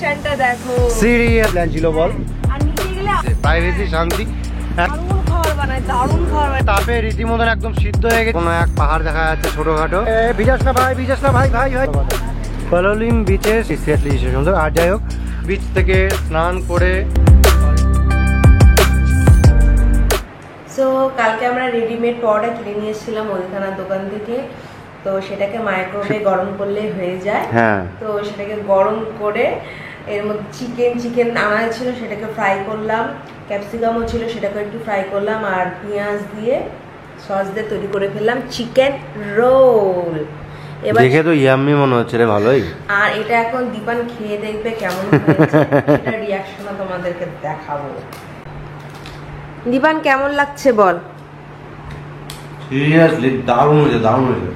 লোকেশনটা দেখো। Serious plan ছিল বল, আর নিচে গেলে প্রাইভেসি, শান্তি। দারুণ খাবার বানায়, দারুণ খাবার বানায়। তাপে রীতিমতন একদম সিদ্ধ হয়ে গেছে। কোনো এক পাহাড় দেখা যাচ্ছে ছোটখাটো। ভিজাস না ভাই, ভিজাস না ভাই, ভাই ভাই। পালোলিম বিচে সিরিয়াসলি সুন্দর। আর যাই হোক, বিচ থেকে স্নান করে সো কালকে আমরা রেডিমেড পাউডার কিনে নিয়ে এসেছিলাম মুদিখানার দোকান থেকে। তো সেটাকে মাইক্রোওয়েভে গরম করলে হয়ে যায়। হ্যাঁ, তো সেটাকে গরম করে এর মধ্যে চিকেন আনা ছিল, সেটাকে ফ্রাই করলাম। ক্যাপসিকামও ছিল, সেটাকে একটু ফ্রাই করলাম। আর পেঁয়াজ দিয়ে সস দিয়ে তৈরি করে ফেললাম চিকেন রোল। এবার দেখে তো ইয়াম্মি মনে হচ্ছে রে, ভালোই। আর এটা এখন দীপান খেয়ে দেখবে কেমন হয়েছে, এটা রিঅ্যাকশনও তোমাদেরকে দেখাবো। দীপান কেমন লাগছে বল? সিরিয়াসলি দারুণ হয়েছে, দারুণ হয়েছে।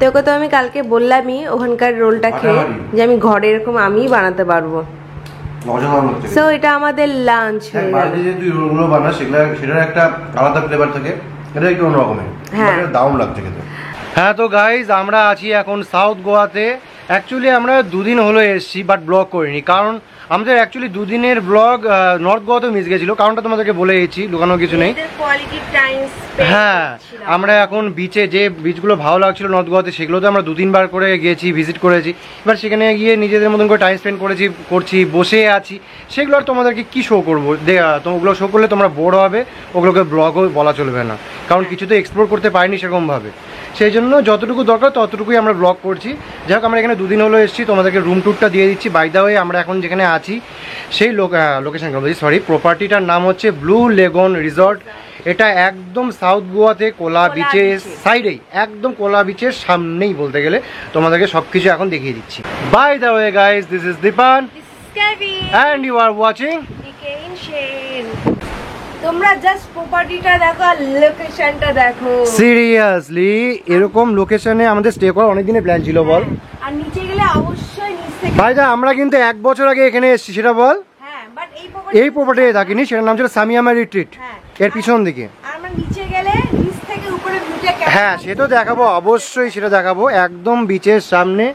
তোকে তো আমি কালকে বললামই ওখানকার রোলটা খেয়ে যে আমি ঘরে এরকম আমিই বানাতে পারবো। সো এটা আমাদের লাঞ্চ হয়ে গেল। যে তুই রোলগুলো বানাস সেটার একটা আলাদা ফ্লেভার থাকে, এটা একটু অন্যরকমের। হ্যাঁ, দারুণ লাগছে খেতে। হ্যাঁ, তো গাইজ আমরা আছি এখন সাউথ গোয়াতে। অ্যাকচুয়ালি আমরা দুদিন হলো এসেছি, বাট ব্লগ করিনি, কারণ আমাদের অ্যাকচুয়ালি দুদিনের ব্লগ নর্থ গোয়াতেও মিস গেছিলো। কারণটা তোমাদেরকে বলে দিয়েছি, লুকানো কিছু নেই। হ্যাঁ, আমরা এখন বিচে যে বিচগুলো ভালো লাগছিল নর্থ গোয়াতে, সেগুলোতে আমরা 2-3 বার করে গিয়েছি, ভিজিট করেছি। এবার সেখানে গিয়ে নিজেদের মতন করে টাইম স্পেন্ড করছি, বসে আছি। সেগুলো আর তোমাদেরকে কী শো করবো? ওগুলো শো করলে তোমরা বোর হবে, ওগুলোকে ব্লগও বলা চলবে না, কারণ কিছু তো এক্সপ্লোর করতে পারিনি সেরকমভাবে। সেই জন্য যতটুকু দরকার ততটুকুই আমরা ব্লগ করছি। যাই হোক, আমরা এখানে 2 দিন হলো এসেছি, তোমাদেরকে রুম ট্যুরটা দিয়ে দিচ্ছি। বাই দ্য ওয়ে, আমরা এখন যেখানে আছি সেই লোকেশন প্রপার্টিটার নাম হচ্ছে ব্লু লেগুন রিসর্ট। এটা একদম সাউথ গোয়াতে কোলা বিচের সাইডেই, একদম কোলা বিচের সামনেই বলতে গেলে। তোমাদেরকে সবকিছু এখন দেখিয়ে দিচ্ছি। By the way guys, this is Dipan and you are watching. তোমরা জাস্ট প্রপার্টিটা দেখো আর লোকেশনটা দেখো। সিরিয়াসলি এরকম লোকেশনে আমাদের স্টে করার অনেক দিনের প্ল্যান ছিল বল। আর নিচে গেলে অবশ্যই নিচ থেকে ভাইদা, আমরা কিন্তু 1 বছর আগে এখানে এসেছি, সেটা বল। হ্যাঁ, বাট এই প্রপার্টিতে থাকিনি, সেটার নাম ছিল সামিয়ামা রিট্রিট, এর পিছন দিকে। আর আমরা নিচে গেলে নিচ থেকে উপরে ভিউটা কেমন? হ্যাঁ, সেটা দেখাবো, অবশ্যই সেটা দেখাবো। একদম বিচের সামনে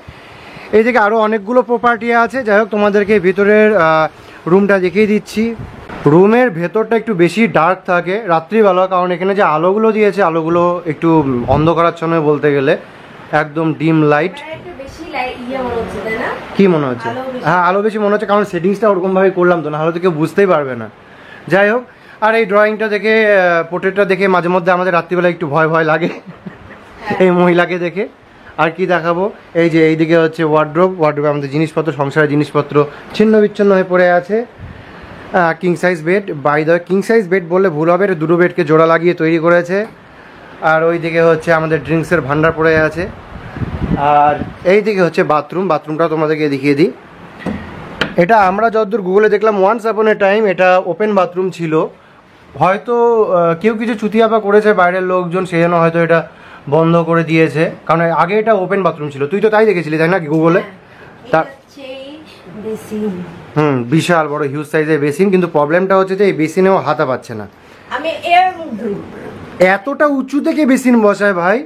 এইদিকে আরো অনেকগুলো প্রপার্টি আছে। যাই হোক, তোমাদেরকে ভিতরের রুমটা দেখিয়ে দিচ্ছি। রুমের ভেতরটা একটু বেশি ডার্ক থাকে রাত্রিবেলা, কারণ এখানে যে আলোগুলো দিয়েছে, আলোগুলো একটু অন্ধকারাচ্ছন্ন বলতে গেলে, একদম ডিম লাইট। কি মনে হচ্ছে? হ্যাঁ, আলো বেশি মনে হচ্ছে, কারণ সেটিংসটা ওরকমভাবে করলাম তো, না হলে তো কেউ বুঝতেই পারবে না। যাই হোক, আর এই ড্রয়িংটা দেখে, পোর্ট্রেটটা দেখে মাঝে মধ্যে আমাদের রাত্রিবেলা একটু ভয় ভয় লাগে এই মহিলাকে দেখে। আর কি দেখাবো, এই যে এইদিকে হচ্ছে ওয়ার্ড্রোবে আমাদের জিনিসপত্র, সংসারের জিনিসপত্র ছিন্ন বিচ্ছিন্ন হয়ে পড়ে আছে। King size bed, by the king size bed বললে ভুল হবে, এটা 2 বেডকে জোড়া লাগিয়ে তৈরি করেছে। আর ওই দিকে হচ্ছে আমাদের ড্রিঙ্কসের ভান্ডার পড়ে আছে। আর এই দিকে হচ্ছে বাথরুমটা তোমাদেরকে দেখিয়ে দিই। এটা আমরা যতদূর গুগলে দেখলাম, ওয়ান্স আপন এ টাইম এটা ওপেন বাথরুম ছিল। হয়তো কেউ কিছু চুতিয়াপা করেছে বাইরের লোকজন, সেই জন্য হয়তো এটা বন্ধ করে দিয়েছে, কারণ আগে এটা ওপেন বাথরুম ছিল। তুই তো তাই দেখেছিলি, তাই না গুগলে? তার বিশাল বড় হিউজ সাইজের বেসিন, কিন্তু প্রবলেমটা হচ্ছে যে এই বেসিনেও হাতা পাচ্ছে না। এতটা উঁচু থেকে বেসিন বসায় ভাই,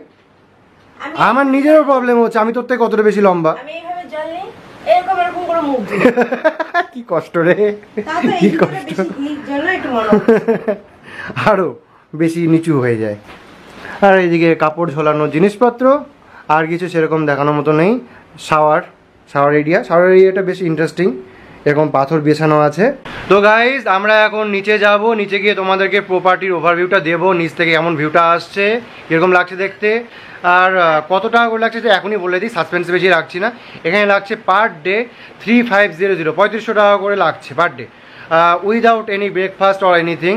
আমার নিজেরও প্রবলেম হচ্ছে। আমি তোর থেকে কতটা বেশি লম্বা, কি কষ্ট রে, কি কষ্ট, আরো বেশি নিচু হয়ে যায়। আর এইদিকে কাপড় ঝোলানোর জিনিসপত্র, আর কিছু সেরকম দেখানোর মতো নেই। শাওয়ার এরিয়াটা বেশ ইন্টারেস্টিং, এরকম পাথর বিছানো আছে। তো গাইজ, আমরা এখন নিচে যাব, নিচে গিয়ে তোমাদেরকে প্রপার্টির ওভারভিউটা দেবো, নিচ থেকে এমন ভিউটা আসছে, এরকম লাগছে দেখতে। আর কত টাকা করে লাগছে তো এখনই বলে দিই, সাসপেন্স বেশি রাখছি না। এখানে লাগছে পার ডে 3500, 3500 টাকা করে লাগছে per day, without any breakfast or anything.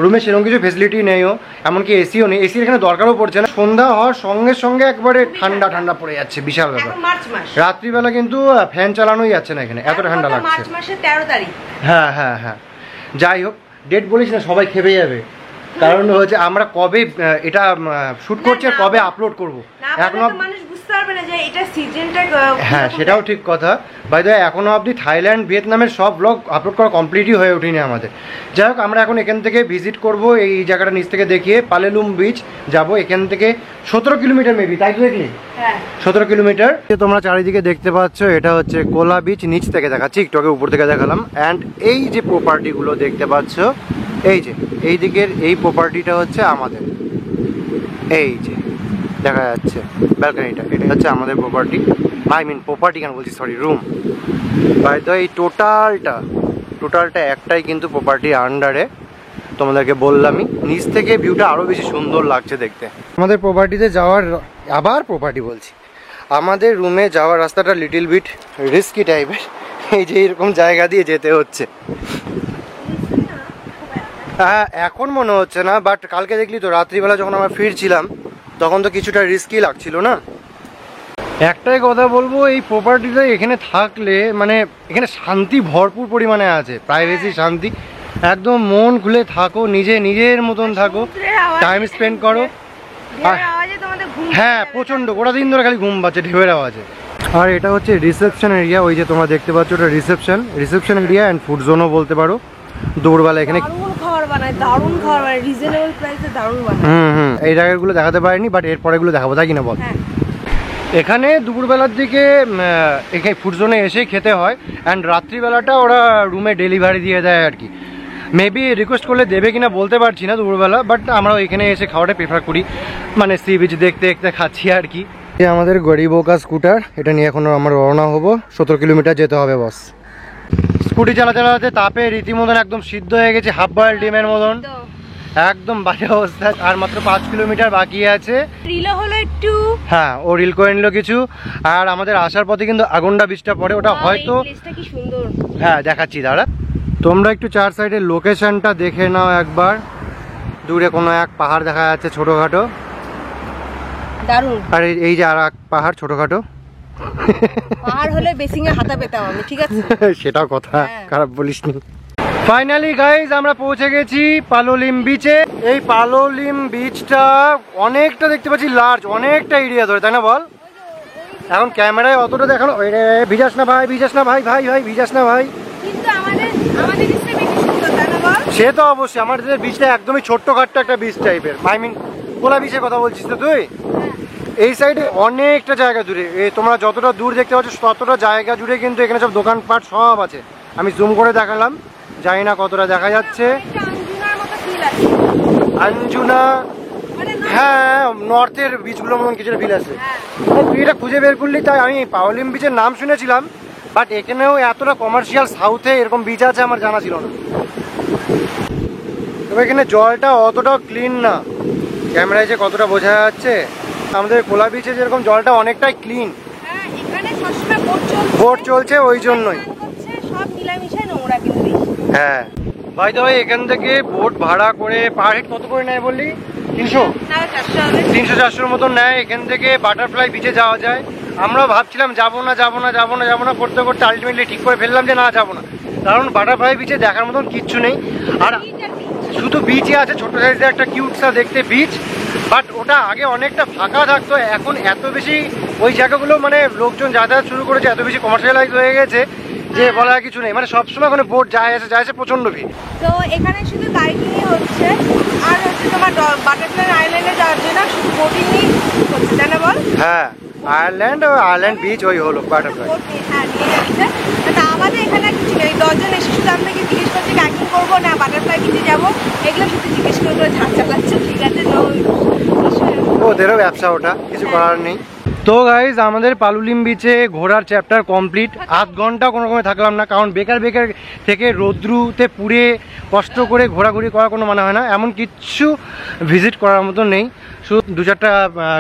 রুমে সেরকম কিছু ফেসিলিটি নেইও, এমনকি এসিও নেই। এসির এখানে দরকারও পড়ছে না, সন্ধ্যা হওয়ার সঙ্গে সঙ্গে একবারে ঠান্ডা পড়ে যাচ্ছে, বিশাল ব্যাপার। রাত্রিবেলা কিন্তু ফ্যান চালানোই যাচ্ছে না এখানে, এত ঠান্ডা লাগছে। হ্যাঁ, যাই হোক, ডেট বলিস না, সবাই খেপে যাবে। কারণ হচ্ছে আমরা কবে এটা শুট করছি আর কবে আপলোড করবো এখনো বুঝতে পারবে না যে এটা সিজনটা। হ্যাঁ সেটাও ঠিক কথা। বাই দ্য ওয়ে এখনো অবধি থাইল্যান্ড ভিয়েতনামের সব ব্লগ আপলোড করা কমপ্লিটই হয়ে ওঠেনি আমাদের। যাই হোক আমরা এখন এখান থেকে ভিজিট করব, এই জায়গাটা নিচ থেকে দেখিয়ে পালেলুম বিচ যাব। এখান থেকে 17 কিলোমিটার মেবি, তাই তো দেখলি? হ্যাঁ 17 কিলোমিটার। তোমরা চারিদিকে দেখতে পাচ্ছ এটা হচ্ছে কোলা বিচ, নিচ থেকে দেখাচ্ছি, একটু আগে উপর থেকে দেখালাম। অ্যান্ড এই যে প্রপার্টিগুলো দেখতে পাচ্ছ, এই যে এই দিকের এই প্রপার্টিটা হচ্ছে আমাদের, এই যে দেখা যাচ্ছে ব্যালকনিটা, এটা হচ্ছে আমাদের প্রপার্টি। আই মিন প্রপার্টি কেন বলছি, সরি রুম। বাই দ্য এই টোটালটা একটাই কিন্তু প্রপার্টি আন্ডারে, তোমাদেরকে বললামই। নিচ থেকে ভিউটা আরও বেশি সুন্দর লাগছে দেখতে। আমাদের প্রপার্টিতে যাওয়ার, আবার প্রপার্টি বলছি, আমাদের রুমে যাওয়ার রাস্তাটা লিটিল বিট রিস্কি টাইপের, এই যে এরকম জায়গা দিয়ে যেতে হচ্ছে। হ্যাঁ এখন মনে হচ্ছে না, বাট কালকে দেখলি তো রাত্রিবেলা যখন আমরা ফিরছিলাম তখন তো কিছুটা রিস্কি লাগছিল না। একটাই কথা বলবো, এই প্রপার্টিটা এখানে থাকলে মানে এখানে শান্তি ভরপুর পরিমাণে আছে, প্রাইভেসি, শান্তি, একদম মন খুলে থাকো, নিজের মতন থাকো, টাইম স্পেন্ড করো। হ্যাঁ প্রচণ্ড, গোটা দিন ধরে খালি ঘুম পাচ্ছে ঢেউয়ের আওয়াজে। আর এটা হচ্ছে রিসেপশন এরিয়া, ওই যে তোমরা দেখতে পাচ্ছ ওটা রিসেপশন এরিয়া অ্যান্ড ফুড জোনও বলতে পারো। দুপুরবেলা এখানে এই জায়গাগুলো দেখাতে পারিনি, বাট এর পরেগুলো দেখাবো, তাই কিনা বল? এখানে দুপুরবেলার দিকে এখানে ফুড জোনে এসে খেতে হয়, অ্যান্ড রাত্রিবেলাটা ওরা রুমে ডেলিভারি দিয়ে দেয় আর কি। মেবি রিকোয়েস্ট করলে দেবে কিনা বলতে পারছি না দুপুরবেলা, বাট আমরা এখানে এসে খাওয়াটা প্রেফার করি, মানে সি বিচ দেখতে দেখতে খাচ্ছি আর কি। আমাদের গরিবোকা স্কুটার, এটা নিয়ে এখন আমরা রওনা হবো। 17 কিলোমিটার যেতে হবে বস। স্কুটি চালাতে তাপে রীতিমতন একদম সিদ্ধ হয়ে গেছে, হাফ বয়েল ডিমের মতন, একদম বাজে অবস্থা। আর মাত্র 5 কিলোমিটার বাকি আছে। রিল হলো একটু, হ্যাঁ ও রিল করে নিল কিছু। আর আমাদের আসার পথে কিন্তু আগন্ডা বিচটা পড়ে, ওটা হয়তো কি সুন্দর। হ্যাঁ দেখাচ্ছি দাঁড়া, তোমরা একটু চার সাইডের লোকেশনটা দেখে নাও একবার। দূরে কোনো এক পাহাড় দেখা যাচ্ছে ছোটখাটো, দারুণ। আর এই যে আর এক পাহাড় ছোটখাটো, পাহাড় হলে বেসিং এ হাতা পেতাম আমি, ঠিক আছে? সেটাও কথা, খারাপ বলিসনি। ফাইনালি গাইজ আমরা পৌঁছে গেছি পালোলিম বিচে। এই পালোলিম বিচটা অনেকটা দেখতে পাচ্ছি লার্জ, অনেকটা এরিয়া ধরে, তাই না বল? এখন ক্যামেরায় অতটা দেখানো, ভিজাস না ভাই, ভিজাস না ভাই, ভাই ভাই ভিজাস না ভাই। কিন্তু আমাদের বিচটা বেশি সুন্দর, তাই না বল? সে তো অবশ্যই, আমাদের বিচটা একদমই ছোট্টখাট্ট একটা বিচ টাইপের। আই মিন কোলা বিচের কথা বলছিস তো তুই? এই সাইডে অনেকটা জায়গা জুড়ে, তোমরা যতটা দূর দেখতে পাচ্ছ ততটা জায়গা জুড়ে কিন্তু এখানে সব দোকানপাট সব আছে। আমি জুম করে দেখালাম, জানি না কতটা দেখা যাচ্ছে। আঞ্জুনা, হ্যাঁ নর্থের বিচগুলোর মতন কিছুটা ফিল আছে। তুই এটা খুঁজে বের করলি, তাই আমি পাওলিম বিচের নাম শুনেছিলাম, বাট এখানেও এতটা কমার্শিয়াল সাউথে এরকম বিচ আছে আমার জানা ছিল না। তবে এখানে জলটা অতটাও ক্লিন না, ক্যামেরায় যে কতটা বোঝা যাচ্ছে। আমাদের কোলা বিচে যেরকম জলটা অনেকটাই ক্লিন, বোট চলছে ওই জন্যই। হ্যাঁ ভাই তো এখান থেকে বোট ভাড়া করে পার হেড কত করে নেয় বললি? 300-400 মতন নেয়। এখান থেকে বাটারফ্লাই বিচে যাওয়া যায়। আমরাও ভাবছিলাম যাবো না করতে করতে আলটিমেটলি ঠিক করে ফেললাম যে না যাবো না, কারণ বাটারফ্লাই বিচে দেখার মতন কিচ্ছু নেই। আর শুধু বিচে আছে ছোট সাইজের একটা কিউটসা দেখতে বিচ, বাট ওটা আগে অনেকটা ফাঁকা থাকতো, এখন এত বেশি ওই জায়গাগুলো মানে লোকজন যাতায়াত শুরু করেছে, এত বেশি কমার্শিয়ালাইজ হয়ে গেছে যে বলার কিছু নেই। মানে সবসময় ওখানে বোট যায় আসে প্রচন্ড ভিড়। তো এখানে শুধু গাইডিংই হচ্ছে, আর হচ্ছে তোমার বাটারফ্লাই আইল্যান্ডে যাওয়ার জন্য শুধু বোটিংই হচ্ছে, তাই না বল? হ্যাঁ আয়ারল্যান্ড বিচ ওই হলো বাটারফ্লাই। হ্যাঁ নিয়ে যাচ্ছে। তা আমাদের এখানে কিছু নেই, 10 জন এসে শুধু আপনাকে জিজ্ঞেস করছে কাইকিং করবো না বাটারফ্লাই বিচে যাবো, এগুলো শুধু জিজ্ঞেস করে ঝাঁক চালাচ্ছে, ঠিক আছে? ওদেরও ব্যবসা, ওটা কিছু করার নেই। তো গাইজ আমাদের পালুলিম বিচে ঘোরার চ্যাপ্টার কমপ্লিট। আধ ঘন্টা কোনো রকমে থাকলাম না, কারণ বেকার থেকে রৌদ্রুতে পুড়ে কষ্ট করে ঘোরাঘুরি করার কোনো মানে হয় না। এমন কিচ্ছু ভিজিট করার মতো নেই, শুধু 2-4টা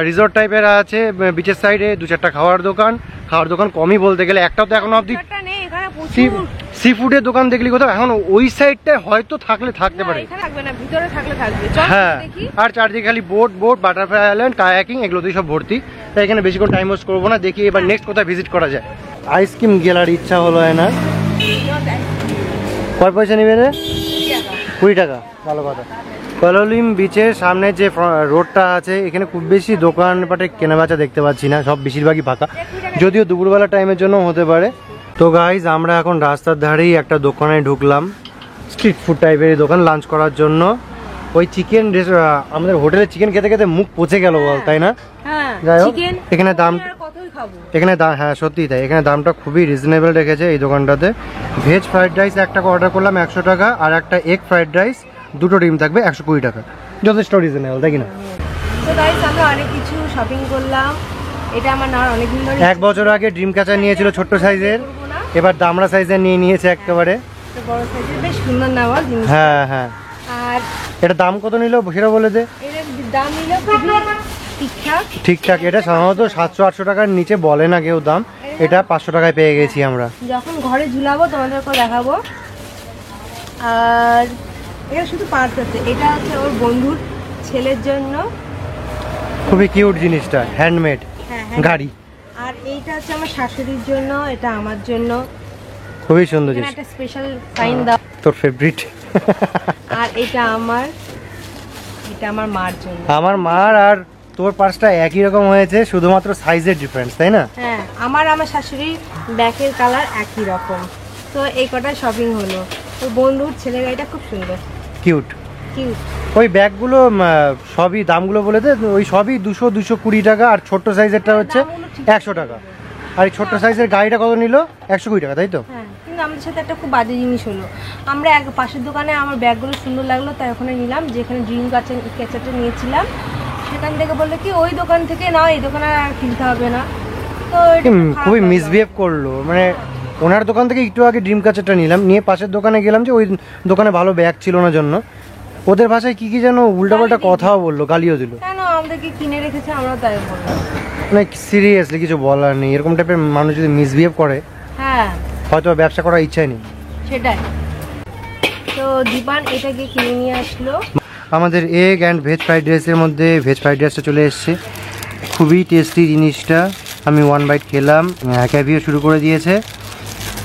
রিসর্ট টাইপের আছে বিচের সাইডে, 2-4টা খাওয়ার দোকান কমই বলতে গেলে। একটাও তো এখনো অব্দি সি ফুডের দোকান দেখলি কোথাও, এখন ওই সাইডটায় হয়তো থাকতে পারে। হ্যাঁ আর চারদিকে খালি বোট, বাটারফ্লাই আইল্যান্ড, কায়াকিং, এগুলোতেই সব ভর্তি। তাই এখানে বেশিক্ষণ টাইম ওয়েস্ট করবো না, দেখি এবার নেক্সট কোথায় ভিজিট করা যায়। আইসক্রিম গেলার ইচ্ছা হলো না, কয় পয়সা নেবে রে? 20 টাকা, ভালো কথা। পালোলিম বিচের সামনে যে রোডটা আছে এখানে খুব বেশি দোকানপাটে কেনাবেচা দেখতে পাচ্ছি না, সব বেশিরভাগই ফাঁকা, যদিও দুপুরবেলা টাইমের জন্য হতে পারে। তো গাইজ আমরা এখন রাস্তার ধারেই একটা দোকানে ঢুকলাম, স্ট্রিট ফুড টাইপের দোকান, লাঞ্চ করার জন্য। ওই চিকেন, আমাদের হোটেলে চিকেন খেতে খেতে মুখ পচে গেল বল, তাই না? যাই হোক, এখানে দাম, হ্যাঁ সত্যিই তাই, এখানে দামটা খুবই রিজনেবল রেখেছে এই দোকানটাতে। ভেজ ফ্রাইড রাইস একটা অর্ডার করলাম 100 টাকা, আর একটা এগ ফ্রাইড রাইস, 2টো ডিম থাকবে 120 টাকা, যথেষ্ট রিজনেবল, তাই কিনা? তো গাইস আমরা অনেক কিছু শপিং করলাম। এটা আমার না অনেকদিন ধরে, 1 বছর আগে ড্রিম ক্যাচার নিয়েছিল ছোট্ট সাইজের, এবার দামড়া সাইজের নিয়ে নিয়েছে একেবারে বড় সাইজের, বেশ সুন্দর না বল জিনিস? হ্যাঁ হ্যাঁ। আর এটা দাম কত নিল সেটা বলে দে। এর দাম নিল খুবই ঠিকঠাক ঠিকঠাক, এটা সাধারণত 700-800 টাকার নিচে বলে না কেউ দাম, এটা 500 টাকায় পেয়ে গেছি আমরা। যখন ঘরে ঝুলাবো তোমাদেরকে দেখাবো। আর এটা শুধু পার্স আছে, এটা হচ্ছে ওর বন্ধুর ছেলের জন্য, খুবই কিউট জিনিসটা, হ্যান্ডমেড গাড়ি। আর এইটা হচ্ছে আমার শাশুড়ির জন্য, এটা আমার জন্য, খুবই সুন্দর জিনিস, একটা স্পেশাল সাইন দাও, তোর ফেভারিট। আর এটা আমার মার জন্য। আমার মার আর তোর পার্সটা একই রকম হয়েছে, শুধুমাত্র সাইজের ডিফারেন্স, তাই না? হ্যাঁ, আমার শাশুড়ির ব্যাকের কালার একই রকম। তো এই কটা শপিং হলো। ওর বন্ধুর ছেলের গাড়িটা খুব সুন্দর, কিউট। কিউট। ওই ব্যাগগুলো সবই দামগুলো বলে দে, ওই সবই 200-220 টাকা, আর ছোট্ট সাইজেরটা হচ্ছে 100 টাকা, আর এই ছোট্ট সাইজের গাড়িটা কত নিল? 120 টাকা, তাই তো? হ্যাঁ, কিন্তু আমাদের সাথে একটা খুব বাজে জিনিস হলো, আমরা এক পাশের দোকানে আমার ব্যাগগুলো সুন্দর লাগলো তাই ওখানে নিলাম, যেখানে ড্রিম ক্যাচারটা নিয়েছিলাম সেখান থেকে বললো কি ওই দোকান থেকে নাও, এই দোকানে আর কিনতে হবে না। তো খুবই মিসবিহেভ করলো, মানে ওনার দোকান থেকে একটু আগে ড্রিম ক্যাচারটা নিলাম, নিয়ে পাশের দোকানে গেলাম যে ওই দোকানে ভালো ব্যাগ ছিল না জন্য, ওদের ভাষায় কি যেন উল্টাপাল্টা কথাও বললো, গালিও দিল। কেন আমাদেরকে কিনে রেখেছে, আমরা তাই বললাম। মানে সিরিয়াসলি কিছু বলার নেই, এরকম টাইপের মানুষ যদি মিসবিহেভ করে, হ্যাঁ হয়তো ব্যবসা করার ইচ্ছাই নেই। সেটাই তো। দীপান এটাকে কিনে নিয়ে আসলো। আমাদের এগ অ্যান্ড ভেজ ফ্রাইড রাইসের মধ্যে ভেজ ফ্রাইড রাইসটা চলে এসছে, খুবই টেস্টি জিনিসটা। আমি 1 বাইট খেলাম, ক্যাভিও শুরু করে দিয়েছে,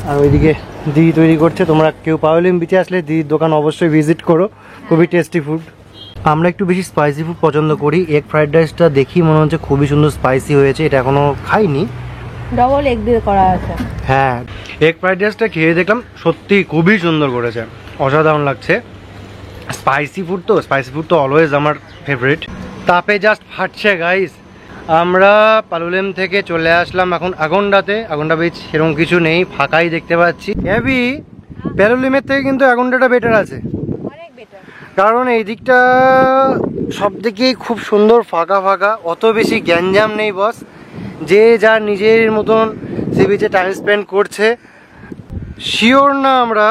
আর ওইদিকে দিদি তৈরি করছে। তোমরা কেউ পাওলিম বিচে আসলে দিদির দোকান অবশ্যই ভিজিট করো, খুবই টেস্টি ফুড। আমরা একটু বেশি স্পাইসি ফুড পছন্দ করি। এগ ফ্রাইড রাইসটা দেখি মনে হচ্ছে খুবই সুন্দর স্পাইসি হয়েছে, এটা এখনও খাইনি, ডবল এগ দিয়ে করা আছে। হ্যাঁ, এগ ফ্রাইড রাইসটা খেয়ে দেখলাম, সত্যি খুবই সুন্দর করেছে, অসাধারণ লাগছে। স্পাইসি ফুড তো অলওয়েজ আমার ফেভারিট। তাপে জাস্ট ফাটছে গাইস। আমরা পালুলেম থেকে চলে আসলাম এখন আগন্ডাতে। আগন্ডা বিচ সেরকম কিছু নেই, ফাঁকাই দেখতে পাচ্ছি। এবি পালুলেমের থেকে কিন্তু আগন্ডাটা বেটার আছে, কারণ এই দিকটা সব দিকেই খুব সুন্দর ফাঁকা ফাঁকা, অত বেশি গ্যাঞ্জাম নেই বস, যে যার নিজের মতন সে বিচে টাইম স্পেন্ড করছে। শিওর না আমরা,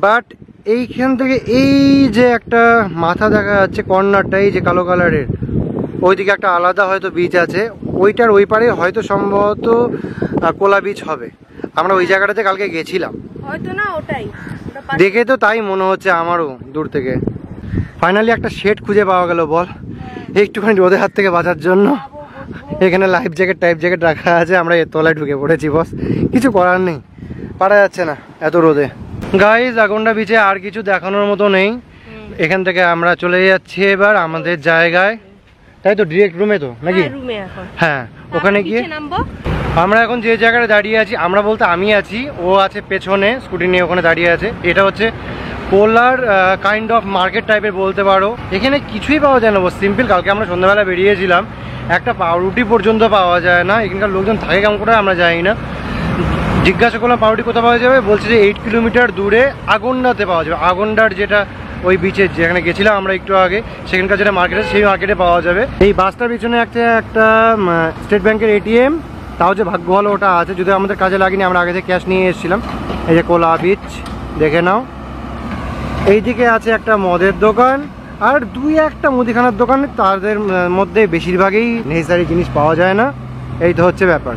বাট এইখান থেকে এই যে একটা মাথা দেখা যাচ্ছে কর্নারটা, এই যে কালো কালারের, ওইদিকে একটা আলাদা হয়তো বিচ আছে, ওইটার ওই পারে হয়তো সম্ভবত কোলা বিচ হবে। আমরা ওই জায়গাটাতে কালকে গেছিলাম, হয়তো না ওটাই, দেখে তো তাই মনে হচ্ছে আমারও দূর থেকে। ফাইনালি একটা শেড খুঁজে পাওয়া গেল বল, একটুখানি রোদের হাত থেকে বাঁচার জন্য। এখানে লাইফ জ্যাকেট রাখা আছে, আমরা এর তলায় ঢুকে পড়েছি বস, কিছু করার নেই, পারা যাচ্ছে না এত রোদে। গাইজ আগন্ডা বিচে আর কিছু দেখানোর মতো নেই, এখান থেকে আমরা চলে যাচ্ছি এবার আমাদের জায়গায়, তাই তো? ডিরেক্ট রুমে তো নাকি? হ্যাঁ, ওখানে গিয়ে আমরা এখন যে জায়গায় দাঁড়িয়ে আছি, আমরা বলতে আমি আছি, ও আছে পেছনে স্কুটি নিয়ে ওখানে দাঁড়িয়ে আছে। এটা হচ্ছে পোলার কাইন্ড অফ মার্কেট টাইপের বলতে পারো। এখানে কিছুই পাওয়া যায় না, সিম্পল। কালকে আমরা সন্ধ্যাবেলা বেরিয়েছিলাম, একটা পাউরুটি পর্যন্ত পাওয়া যায় না। এখানকার লোকজন থাকে কেমন করে আমরা জানি না। জিজ্ঞাসা করলাম পাউরুটি কোথাও পাওয়া যাবে, বলছে যে 8 কিলোমিটার দূরে আগন্ডাতে পাওয়া যাবে। আগন্ডার যেটা ওই বিচে যেখানে গেছিলাম আমরা একটু আগে, সেখানকার যেটা মার্কেট আছে সেই মার্কেটে পাওয়া যাবে। এই বাসটার পিছনে একটা স্টেট ব্যাংকের ATM, তাও যে ভাগ্য ভালো ওটা আছে, যদি আমাদের কাজে লাগেনি, আমরা আগে থেকে ক্যাশ নিয়ে এসেছিলাম। এই যে কোলা বিচ দেখে নাও। এইদিকে আছে একটা মদের দোকান আর 2-1টা মুদিখানার দোকান, তাদের মধ্যে বেশিরভাগই নেসেসারি জিনিস পাওয়া যায় না। এই তো হচ্ছে ব্যাপার।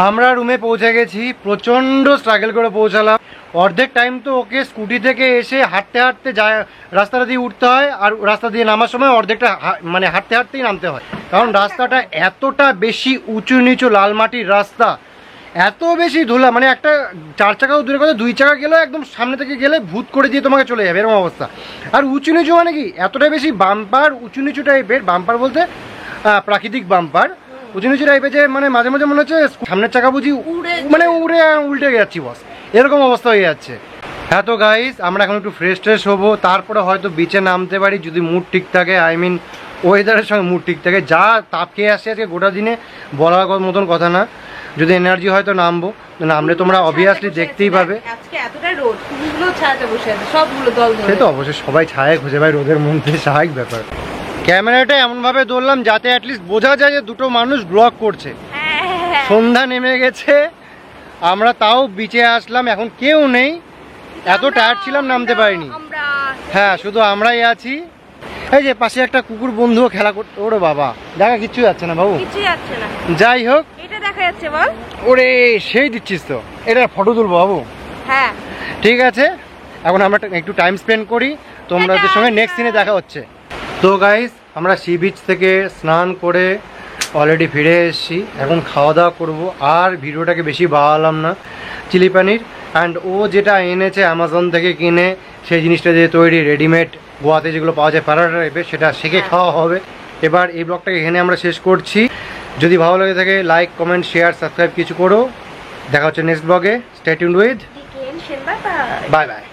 আমরা রুমে পৌঁছে গেছি, প্রচণ্ড স্ট্রাগল করে পৌঁছালাম। অর্ধেক টাইম তো ওকে স্কুটি থেকে এসে হাঁটতে হাঁটতে যায়, রাস্তাটা দিয়ে উঠতে হয়, আর রাস্তা দিয়ে নামার সময় অর্ধেকটা মানে হাঁটতে হাঁটতেই নামতে হয়, কারণ রাস্তাটা এতটা বেশি উঁচু নিচু লাল মাটির রাস্তা। এত বেশি ধুলা, মানে একটা 4 চাকাও দূরে কথা 2 চাকা গেলেও একদম সামনে থেকে গেলে ভূত করে দিয়ে তোমাকে চলে যাবে, এরকম অবস্থা। আর উঁচু নিচু মানে কি এতটাই বেশি বাম্পার, উঁচু নিচু টাইপের বাম্পার বলতে প্রাকৃতিক বাম্পার, উঁচু নিচু টাইপের যে মানে মাঝে মাঝে মনে হচ্ছে সামনের চাকা বুঝি মানে উড়ে উল্টে যাচ্ছি বস, এরকম অবস্থা হয়ে যাচ্ছে। হ্যাঁ তো গাইস, আমরা এখন একটু ফ্রেশ ট্রেশ হবো, তারপরে হয়তো বিচে নামতে পারি যদি মুড ঠিক থাকে, আই মিন ওয়েদারের সঙ্গে মুড ঠিক থাকে। যা তাপ খেয়ে আসছে আজকে গোটা দিনে বলার মতন কথা না, যদি এনার্জি হয়তো নামবো, নামলে তোমরা অবভিয়াসলি দেখতেই পাবে। আজকে এতটা রোদ, ফুলগুলো ছায়াতে বসে আছে, সবগুলো দল ধরে। সে তো অবশ্যই সবাই ছায়া খুঁজে পায় রোদের মধ্যে, স্বাভাবিক ব্যাপার। ক্যামেরাটা এমনভাবে ধরলাম যাতে অ্যাটলিস্ট বোঝা যায় যে দুটো মানুষ ব্লগ করছে। সন্ধ্যা নেমে গেছে, আমরা তাও বিচে আসলাম, এখন কেউ নেই, এত টায়ার্ড ছিলাম নামতে পারিনি। হ্যাঁ, শুধু আমরাই আছি। এই যে পাশে একটা কুকুর বন্ধুও খেলা করতে, ওরে বাবা দেখা কিচ্ছু যাচ্ছে না বাবু, কিছুই যাচ্ছে না। যাই হোক, এটা দেখা যাচ্ছে বল। ওরে সেই দিচ্ছিস তো, এটা ফটো তুলবো বাবু। হ্যাঁ ঠিক আছে, এখন আমরা একটু টাইম স্পেন্ড করি, তোমাদের সঙ্গে নেক্সট দিনে দেখা হচ্ছে। তো গাইস, আমরা সি বিচ থেকে স্নান করে অলরেডি ফিরে এসেছি, এখন খাওয়া দাওয়া করবো। আর ভিডিওটাকে বেশি বাড়ালাম না, চিলি পানির অ্যান্ড ও যেটা এনেছে অ্যামাজন থেকে কিনে, সেই জিনিসটা যে তৈরি রেডিমেড গোয়াতে যেগুলো পাওয়া যায় প্যারাটা টাইপের, সেটা শিখে খাওয়া হবে। এবার এই ব্লগটাকে এখানে আমরা শেষ করছি। যদি ভালো লাগে থাকে লাইক কমেন্ট শেয়ার সাবস্ক্রাইব কিছু করো। দেখা হচ্ছে নেক্সট ব্লগে। Stay tuned with, bye bye.